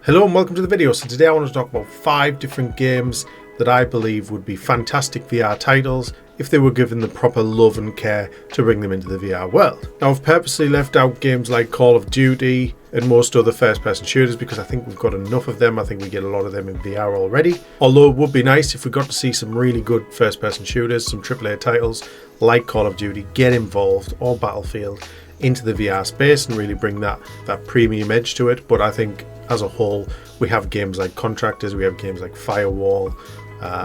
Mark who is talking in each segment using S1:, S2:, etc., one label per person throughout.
S1: Hello and welcome to the video. So today I want to talk about 5 different games that I believe would be fantastic VR titles if they were given the proper love and care to bring them into the VR world. Now I've purposely left out games like Call of Duty and most other first-person shooters because I think we've got enough of them. I think we get a lot of them in VR already. Although it would be nice if we got to see some really good first-person shooters, some AAA titles like Call of Duty get involved, or Battlefield, into the VR space and really bring that premium edge to it. But I think as a whole, we have games like Contractors, we have games like Firewall,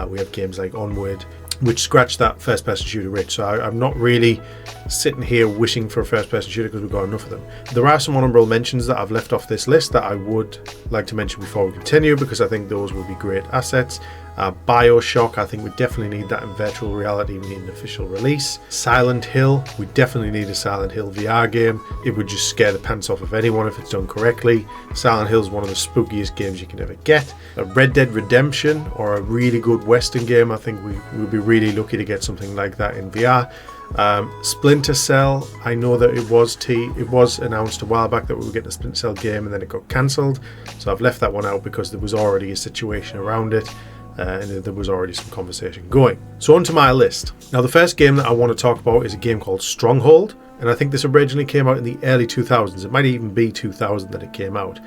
S1: we have games like Onward, which scratch that first-person shooter itch. So I'm not really sitting here wishing for a first-person shooter because we've got enough of them. There are some honourable mentions that I've left off this list that I would like to mention before we continue, because I think those will be great assets. Bioshock, I think we definitely need that in virtual reality. We need an official release. Silent Hill, we definitely need a Silent Hill VR game. It would just scare the pants off of anyone if it's done correctly. Silent Hill is one of the spookiest games you can ever get. A Red Dead Redemption, or a really good Western game, I think we would be really lucky to get something like that in VR. Splinter Cell, I know that it was announced a while back that we were getting a Splinter Cell game and then it got cancelled, so I've left that one out because there was already a situation around it. And there was already some conversation going. So onto my list. Now the first game that I want to talk about is a game called Stronghold, and I think this originally came out in the early 2000s. It might even be 2000 that it came out.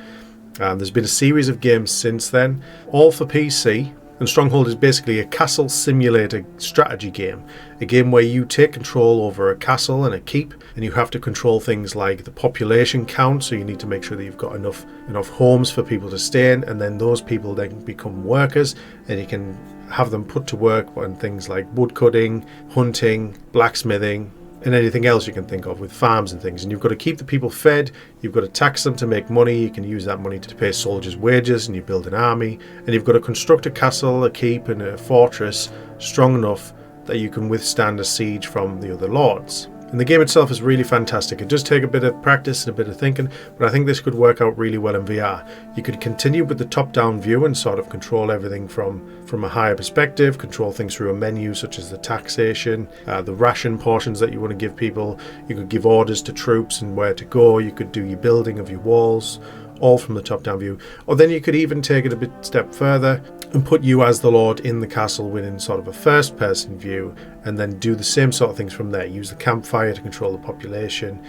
S1: There's been a series of games since then, all for PC. And Stronghold is basically a castle simulator strategy game. A game where you take control over a castle and a keep, and you have to control things like the population count, so you need to make sure that you've got enough homes for people to stay in, and then those people then become workers, and you can have them put to work on things like wood cutting, hunting, blacksmithing, and anything else you can think of with farms and things. And you've got to keep the people fed, you've got to tax them to make money, you can use that money to pay soldiers wages, and you build an army, and you've got to construct a castle, a keep and a fortress strong enough that you can withstand a siege from the other lords. And the game itself is really fantastic. It does take a bit of practice and a bit of thinking, but I think this could work out really well in VR. You could continue with the top-down view and sort of control everything from a higher perspective, control things through a menu such as the taxation, the ration portions that you want to give people. You could give orders to troops and where to go. You could do your building of your walls, all from the top-down view. Or then you could even take it a step further and put you as the lord in the castle within sort of a first-person view, and then do the same sort of things from there. Use the campfire to control the population,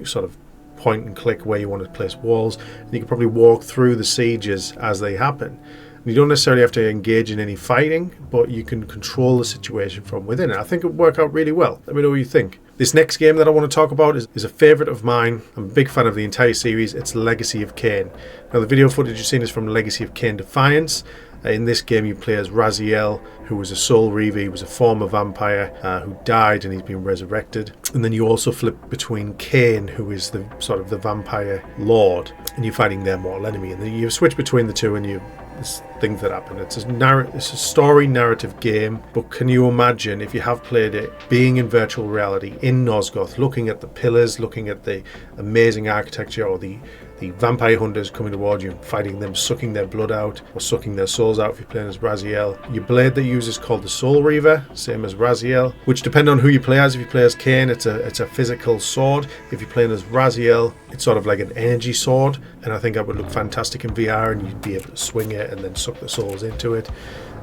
S1: sort of point and click where you want to place walls, and you can probably walk through the sieges as they happen. You don't necessarily have to engage in any fighting, but you can control the situation from within it. I think it would work out really well. Let me know what you think. This next game that I want to talk about is a favourite of mine. I'm a big fan of the entire series. It's Legacy of Kain. Now the video footage you've seen is from Legacy of Kain Defiance. In this game you play as Raziel, who was a soul reaver. He was a former vampire who died, and he's been resurrected. And then you also flip between Kain, who is the sort of the vampire lord, and you're fighting their mortal enemy. And then you switch between the two, and there's things that happen. It's a story narrative game, but can you imagine, if you have played it, being in virtual reality in Nosgoth, looking at the pillars, looking at the amazing architecture, or the vampire hunters coming towards you, fighting them, sucking their blood out, or sucking their souls out if you're playing as Raziel. Your blade that you use is called the Soul Reaver, same as Raziel, which depends on who you play as. If you play as Kain, it's a physical sword. If you're playing as Raziel, it's sort of like an energy sword, and I think that would look fantastic in VR, and you'd be able to swing it and then suck the souls into it.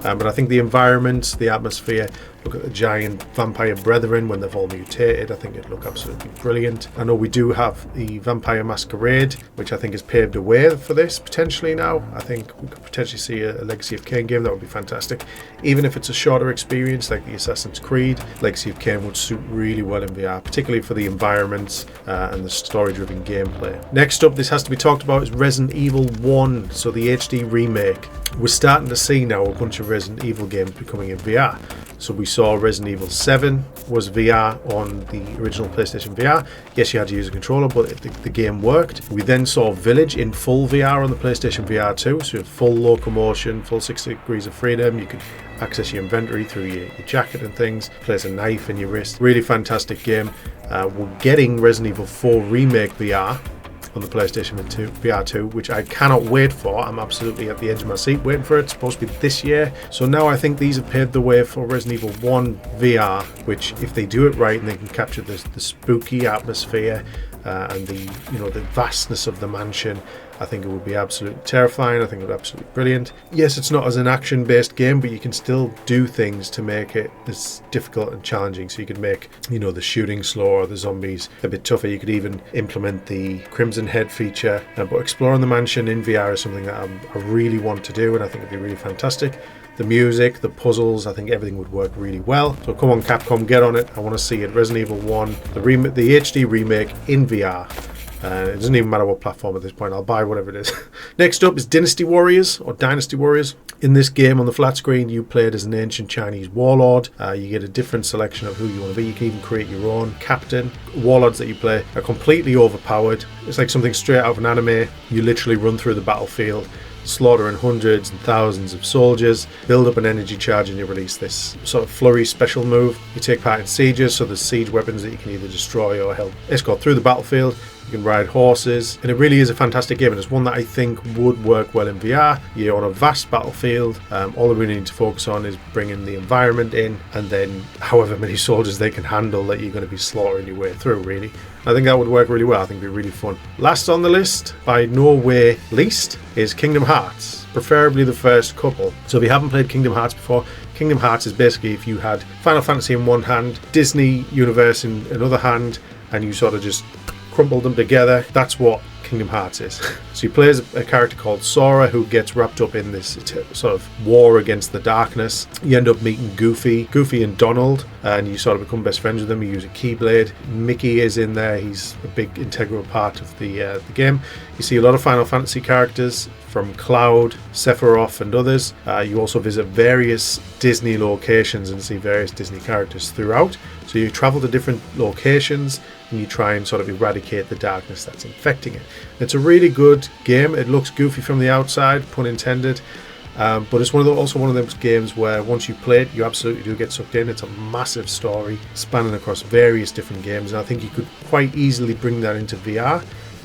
S1: But I think the environment, the atmosphere, look at the giant vampire brethren when they've all mutated, I think it'd look absolutely brilliant. I know we do have the Vampire Masquerade, which I think has paved the way for this potentially now. I think we could potentially see a Legacy of Kain game. That would be fantastic. Even if it's a shorter experience like the Assassin's Creed, Legacy of Kain would suit really well in VR, particularly for the environments and the story-driven gameplay. Next up, this has to be talked about, is Resident Evil 1, so the HD remake. We're starting to see now a bunch of Resident Evil games becoming in VR. So we saw Resident Evil 7 was VR on the original PlayStation VR. Yes, you had to use a controller, but the game worked. We then saw Village in full VR on the PlayStation VR 2, so you have full locomotion, full 60 degrees of freedom. You could access your inventory through your jacket and things, place a knife in your wrist. Really fantastic game. We're getting Resident Evil 4 Remake VR on the PlayStation VR 2, which I cannot wait for. I'm absolutely at the edge of my seat waiting for it. It's supposed to be this year. So now I think these have paved the way for Resident Evil 1 VR, which, if they do it right and they can capture the spooky atmosphere and the vastness of the mansion, I think it would be absolutely terrifying. I think it would be absolutely brilliant. Yes, it's not as an action-based game, but you can still do things to make it as difficult and challenging. So you could make, you know, the shooting slower, the zombies a bit tougher. You could even implement the Crimson Head feature. But exploring the mansion in VR is something that I really want to do, and I think it'd be really fantastic. The music, the puzzles, I think everything would work really well. So come on, Capcom, get on it. I want to see it. Resident Evil 1, the HD remake in VR. It doesn't even matter what platform at this point. I'll buy whatever it is. Next up is Dynasty Warriors, or Dynasty Warriors. In this game on the flat screen, you played as an ancient Chinese warlord. You get a different selection of who you want to be. You can even create your own captain. Warlords that you play are completely overpowered. It's like something straight out of an anime. You literally run through the battlefield, slaughtering hundreds and thousands of soldiers, build up an energy charge, and you release this sort of flurry special move. You take part in sieges, so there's siege weapons that you can either destroy or help escort through the battlefield. You can ride horses, and it really is a fantastic game, and it's one that I think would work well in VR. You're on a vast battlefield. All we really need to focus on is bringing the environment in, and then however many soldiers they can handle that you're going to be slaughtering your way through, really. I think that would work really well. I think it'd be really fun. Last on the list, by no way least, is Kingdom Hearts, preferably the first couple. So if you haven't played Kingdom Hearts before, Kingdom Hearts is basically if you had Final Fantasy in one hand, Disney Universe in another hand, and you sort of just crumpled them together. That's what Kingdom Hearts is. So you play as a character called Sora, who gets wrapped up in this sort of war against the darkness. You end up meeting Goofy and Donald, and you sort of become best friends with them. You use a Keyblade. Mickey is in there. He's a big integral part of the game. You see a lot of Final Fantasy characters from Cloud, Sephiroth, and others. You also visit various Disney locations and see various Disney characters throughout. So you travel to different locations and you try and sort of eradicate the darkness that's infecting it. It's a really good game. It looks goofy from the outside, pun intended, but it's also one of those games where once you play it, you absolutely do get sucked in. It's a massive story spanning across various different games, and I think you could quite easily bring that into VR.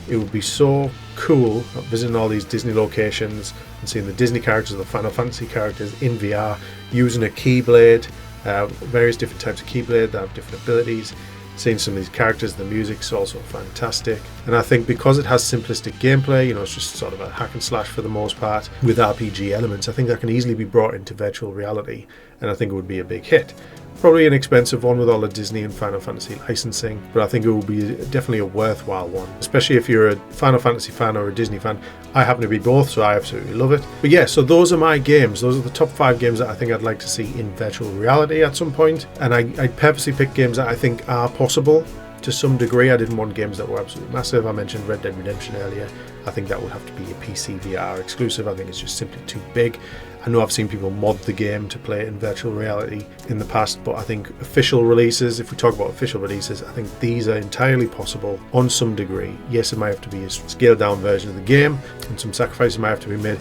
S1: It would be so cool visiting all these Disney locations and seeing the Disney characters, the Final Fantasy characters in VR, using a Keyblade, various different types of Keyblade that have different abilities. Seeing some of these characters, the music's also fantastic, and I think because it has simplistic gameplay, you know, it's just sort of a hack and slash for the most part with RPG elements, I think that can easily be brought into virtual reality, and I think it would be a big hit. Probably an expensive one with all the Disney and Final Fantasy licensing, but I think it will be definitely a worthwhile one, especially if you're a Final Fantasy fan or a Disney fan. I happen to be both, so I absolutely love it. But yeah, so those are my games. Those are the top 5 games that I think I'd like to see in virtual reality at some point, and I purposely picked games that I think are possible to some degree. I didn't want games that were absolutely massive. I mentioned Red Dead Redemption earlier. I think that would have to be a PC VR exclusive. I think it's just simply too big. I know I've seen people mod the game to play it in virtual reality in the past, but I think official releases, if we talk about official releases, I think these are entirely possible on some degree. Yes, it might have to be a scaled down version of the game and some sacrifices might have to be made,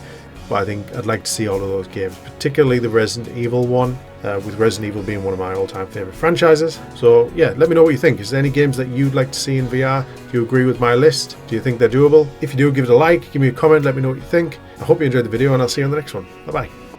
S1: but I think I'd like to see all of those games, particularly the Resident Evil one, with Resident Evil being one of my all-time favourite franchises. So yeah, let me know what you think. Is there any games that you'd like to see in VR? Do you agree with my list? Do you think they're doable? If you do, give it a like, give me a comment, let me know what you think. I hope you enjoyed the video, and I'll see you on the next one. Bye bye.